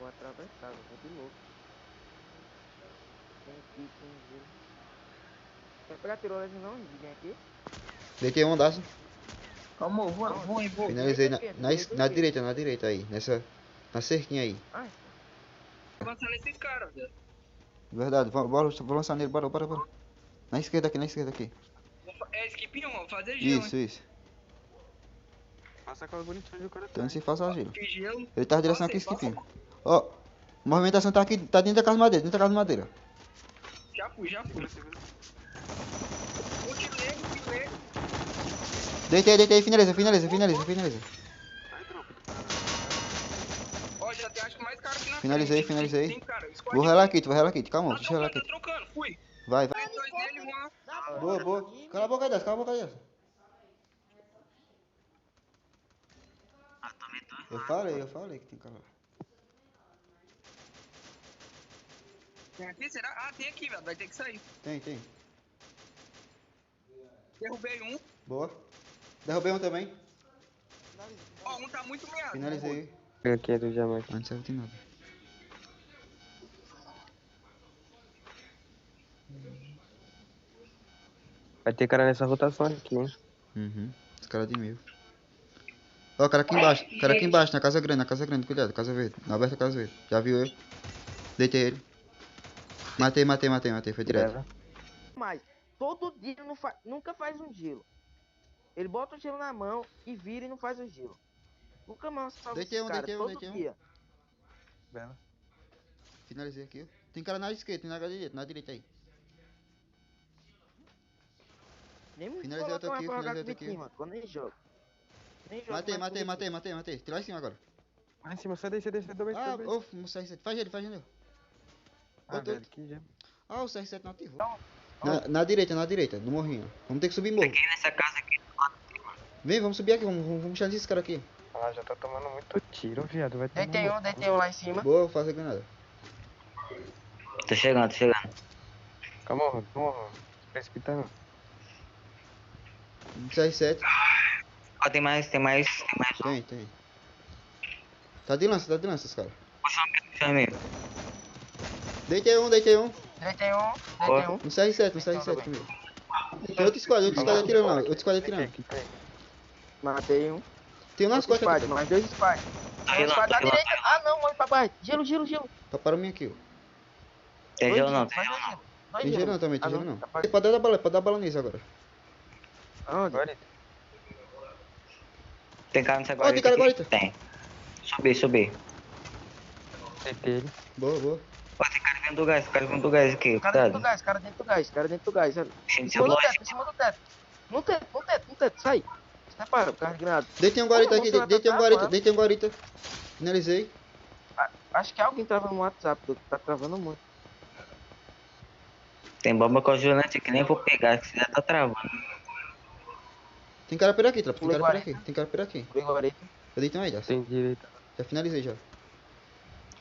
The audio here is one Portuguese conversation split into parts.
atravessar, é de louco. Tem aqui, tem gelo. Quer pegar tirolesa não, ninguém aqui? Deitei um daço. Calma, vou. Finalizei Direita na ou esquerda? Direita ou direita aí. Na cerquinha aí. Ai, Avançar nesses caras, velho. Verdade, vou lançar nele, bora. Na esquerda aqui. É skip 1, vou fazer gelo, hein. Isso. Passa aquela bonitinha do cara. Então se faça gelo. Fiz gelo. Ele tá na direção aqui, Passei, Skipinho. Ó, a movimentação tá aqui, tá dentro da casa de madeira, Já fui. O tiro nele. Deitei, finaliza. Ai, tropa. Ó, já tem acho que mais cara que na Finalizei. frente. Tem cara, squad Vou relar kit, calma, deixa eu relar Tá kit. trocando, fui. Vai. Tem dois nele, Juan. Boa. Cala a boca dessa. Eu falei que tem cara. Tem aqui, será? Ah, tem aqui, velho. Vai ter que sair. Tem. Derrubei um. Boa. Derrubei um também. Ó, um tá muito meado. Finalizei. Pega aqui é do diamante. Não serve de nada. Vai ter cara nessa rotação aqui, hein? Os caras de mil. Ó, cara aqui embaixo, na casa grande, cuidado, casa verde. Na aberta casa verde. Já viu eu? Deitei ele. Matei, foi direto. Leva. mas todo dia nunca faz um gelo. Ele bota o gelo na mão e vira e não faz o gelo. Nunca mais salva Deitei esse um, cara, deitei um, todo deitei um. dia. Bela. Finalizei aqui, ó. Tem cara na esquerda, tem na direita aí. Nem me Finalizei coloca outro mais aqui, pra jogar com finalizei outro aqui. Vitinho, mano. Quando nem jogo. Nem jogo mais com Matei. Tira lá em cima agora. Lá em cima, sai daí, dois. Ah, ô, o CR7. Faz ele. Ah, outro. velho, que já. Ah, o CR7 não ativou. Na direita, no morrinho. Vamos ter que subir morro. Aqui nessa casa aqui. Vem, vamos subir aqui, vamos puxar esses caras aqui. Ah, já tá tomando muito tiro, viado. Vai tomar. Deitei um lá em cima. Boa, vou fazer granada. Tô chegando. Calma, precipita não. CR7. Ó, tem mais. Tem. Tá de lança os caras. Chamei. Deitei um. Deitei um. No CR7 comigo. Tem outro squad atirando lá. Aqui. Matei um. Tem um nas Outro costas squad, aqui. mais dois squad. Um squad da direita. Ah não, olha pra baixo. Gelo. Para mim aqui, ó. Tem gelo não. Tem gelo não também, tem gelo não. Tá pra... Pode dar bala nisso agora. Onde? Agora. Tem cara nessa Ó, tem cara guarita. Tem. Subi. Deitei ele. Boa. Ó, tem cara dentro do gás aqui. Cara Cuidado. dentro do gás. Olha. Em Em cima cima do do teto. No teto, sai. Repara, o carro de granada. Deitei um guarita aqui, Vamos deitei atacar, um guarita. Finalizei. Acho que alguém trava no WhatsApp, tá travando muito. Tem bomba congelante que nem vou pegar, que já tá travando. Tem cara por aqui, tropa. Tem Pulei cara por aqui. Pulei guarita. Eu deitei um aí, já. Tem direita. Já finalizei já.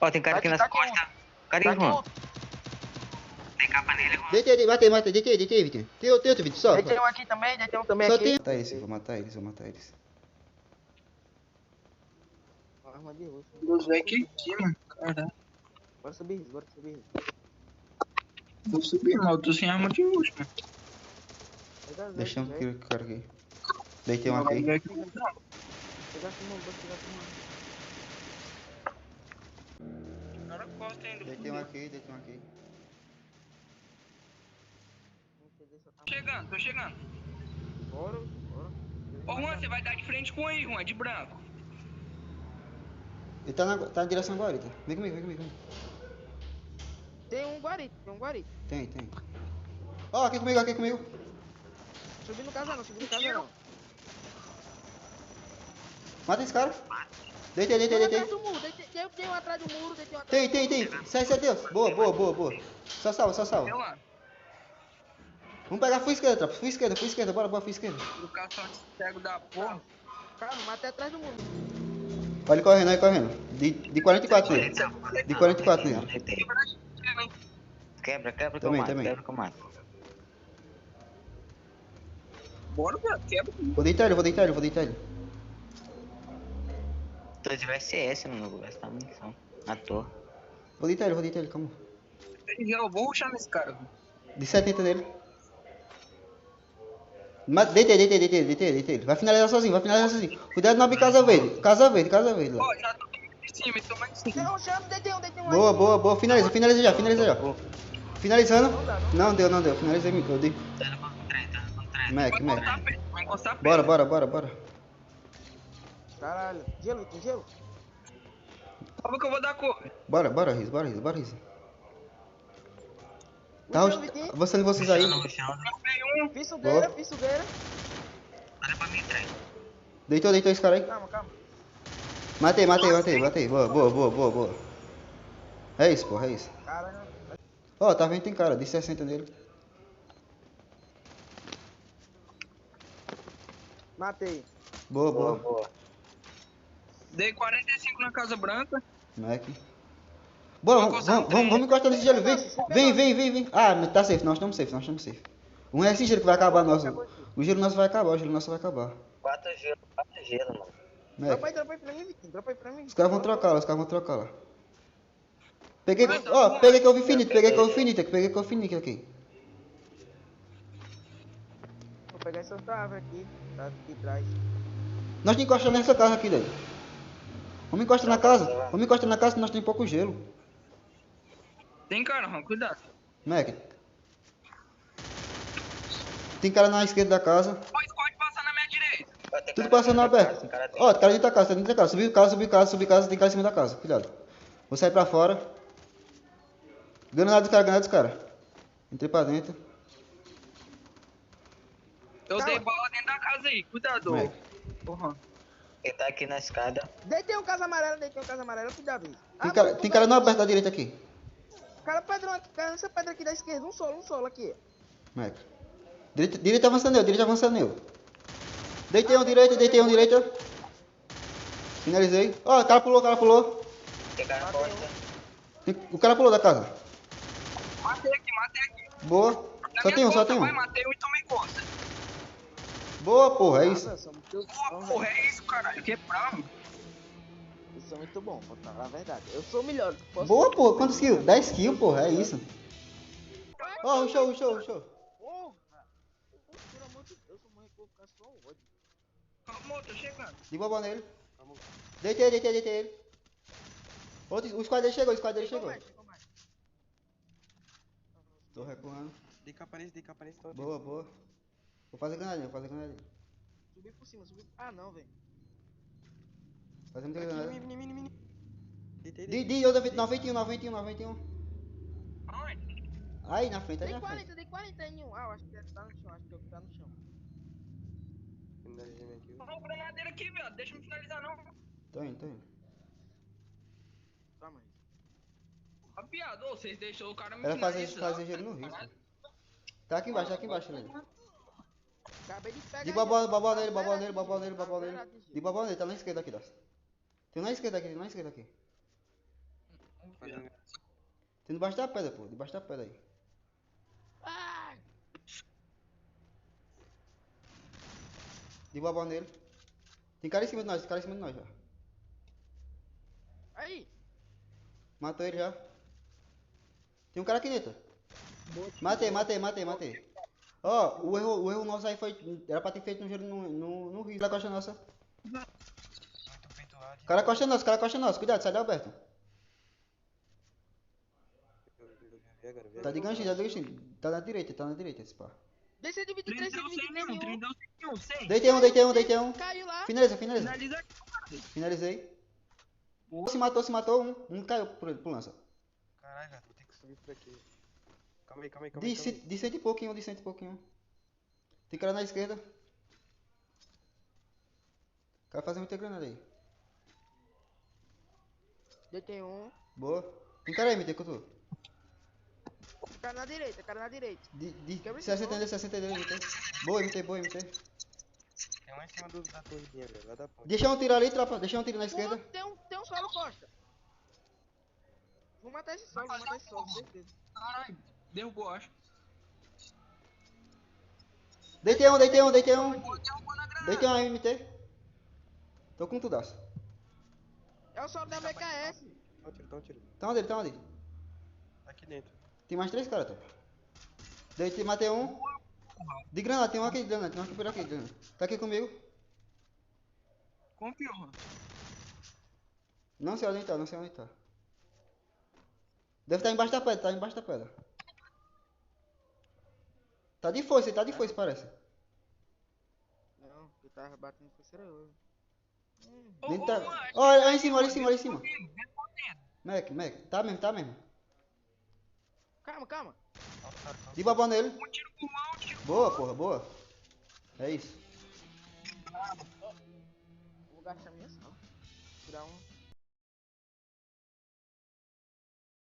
Ó, tem cara aqui nas costas. Cadê, Tá Juan? aqui, Tem capa nele, Juan. Deitei, matei, deitei, Vitinho. Tem outro, Vitinho, só. deitei um aqui também, Só aqui. tem. Vou matar eles. Arma de luz. Os velhos aqui, mano. Caralho. Bora subir isso. Vou subir, mal. Eu tô sem arma de luz, mano. Deixa um cara aqui. Deitei um aqui. Pegar filmando, vou pegar filmando. Cara, costa ainda. Deitei um aqui. Tô chegando. Bora. Ô, Juan, você vai dar de frente com aí, Juan, de branco. Ele tá na direção guarita. Vem comigo. Tem um guarita. Tem. Ó, aqui comigo. Subi no casarão. Mata esse cara. Deitei. Atrás do muro, deitei um atrás do muro, Tem. CR7 Deus. Boa. Só salva. Deu lá. Vamos pegar a full esquerda, tropa. Full esquerda. Bora, full esquerda. O caçador cego da porra. Calma, matei atrás do muro. Olha ele correndo. De 44 nele. Quebra que eu Também. mato. Quebra que eu mato. Bora, velho. Quebra. Vou deitar ele. Se eu tivesse CS no meu lugar, você tá munição. Matou. Vou deitar ele, calma. Eu vou rushar nesse cara. De 70 nele. Deitei ele. Vai finalizar sozinho. Cuidado na casa verde. Casa verde lá. Ó, já tô em cima, tô mais em cima. Não, chama, deitei um aí. Boa. Finaliza já. Finalizando. Não deu. Finalizei, eu dei. Tá indo contra o trem, tá indo contra o trem. Mac. Vai encostar perto. Bora. Caralho. Gelo, tem gelo? Calma que eu vou dar cor. Bora, Riz. Tá, O gelo, Vitinho. avançando vocês aí. No chão, Tem um. Fiz fogueira. olha pra mim, trem. Deitou esse cara aí. Calma. Matei. Boa. É isso, porra, é isso. Caralho. Ó, tá vendo, tem cara, de 60 nele. Matei. Boa. Dei 45 na Casa Branca. Mac. Bora, vamos encostar nesse gelo, vem. Ah, mas tá safe, nós estamos safe. Não é esse gelo que vai acabar, o gelo nosso vai acabar. 4 gelo, mano. Mac. Dropa aí pra mim, Vitinho. Dropa aí pra mim. Os caras vão trocar lá. Peguei que eu vi finito aqui. Vou pegar essa outra árvore aqui. Tá aqui atrás. Nós temos que encostar nessa casa aqui, daí. Vamos encostar na casa, que nós temos pouco gelo. Tem cara, Ron, cuidado. Mac. Tem cara na esquerda da casa. Ó, Scott passar na minha direita. Tudo passando aberto. Ó, tá dentro da casa, Subiu casa, tem cara em cima da casa. Cuidado. Vou sair pra fora. Granada dos cara. Entrei pra dentro. Eu Calma. dei bala dentro da casa aí, cuidado. Mac. Porra. Ele tá aqui na escada. Deitei um casa amarela. Cuidado, Vitinho. Tem cara no aberto da direita aqui. Cara, pedrão aqui. Cara, nessa pedra aqui da esquerda. Um solo aqui. Mac. Direita avançando eu. Deitei um direita. Finalizei. Ó, o cara pulou. Tem cara na porta. O cara pulou da casa. Matei aqui. Boa. Na Só minha tem um. costa, vai, matei um e tomei costa. Boa, porra, é isso. Nossa, Porra, é isso, caralho. Que é bravo. Isso é muito bom, pra falar a verdade. Eu sou o melhor. Boa, porra. Quantos kills? 10 kills, porra, é isso. Ó, rushou. Porra! Pelo amor de Deus, eu vou ficar só ódio. Calma, tô chegando. De boba nele. Deitei ele. O squad dele chegou. Chegou mais. Tô recuando. Dei caparência toda. Boa. Vou fazer granadinha. Subi por cima. Ah, não, velho. Fazer muita granada. Mini. Deitei. De outra 91. Ai, Aí na frente, Dei 40 em um. Ah, eu acho que tá no chão. Finalizando aqui. ó o granadeiro aqui, viado. Deixa eu me finalizar, não. Tô indo. Calma aí. Ó, piada, ô, vocês deixou o cara me Era finalizar. fazer gelo no risco. Tá aqui embaixo, Lene. Acabei de pegar. De babau nele. De babau nele, tá na esquerda aqui, das. Tem na esquerda aqui. Fazendo... Tem debaixo da pedra, pô. Debaixo da pedra aí. Ai! De babau nele. Tem cara em cima de nós, já. Aí! Matou ele já. Tem um cara aqui dentro. Matei. Ó, o erro nosso aí foi. Era pra ter feito um gelo no rio. Cara costa nossa. Muito peito lá. Cara costa nossa. Cuidado, sai da Alberto. Tá de ganchinho. Tá na direita esse pá. Desci de 23, 3 deu 100, 6. Deitei um. Caiu lá. Finaliza. Finaliza aqui. Finalizei. Se matou um. Um caiu por lança. Caralho, velho, vou ter que subir por aqui. Calma aí. De cento e pouquinho. Tem cara na esquerda. O cara fazendo muita granada aí. Deitei um. Boa. Tem cara aí, MT, que eu tô. Cara na direita. De 60 dele, MT. Boa, MT. Tem um em cima da torrezinha, velho. Lá da ponte. Deixa um tiro ali, tropa. Deixa um tiro na esquerda. Tem um solo, Costa. Vou matar esse solo, certeza. Caralho, derrubou, acho. Deitei um. Derrubou na granada. Deitei um MT. Tô com tudaço. É o solo da BKS. Tá um tiro. Tá onde ele? Tá onde? Tá aqui dentro. Tem mais 3 caras, tá? Deitei, matei um. De granada, tem um aqui de granada, tem um aqui por aqui de granada. Tá aqui comigo? Confirma. Não sei onde tá, não sei onde tá. Deve estar embaixo da pedra, tá embaixo da pedra. Tá de foice, parece. Não, quem tava batendo foi ser eu. Dentro da... mano, Olha, olha em cima, olha em cima, olha em cima. respondendo. Mac, tá mesmo, tá mesmo. Calma, calma. De babão nele. Um tiro com mão, um tiro com Boa, porra, boa. É isso. Vou gastar minha sala. Tirar um.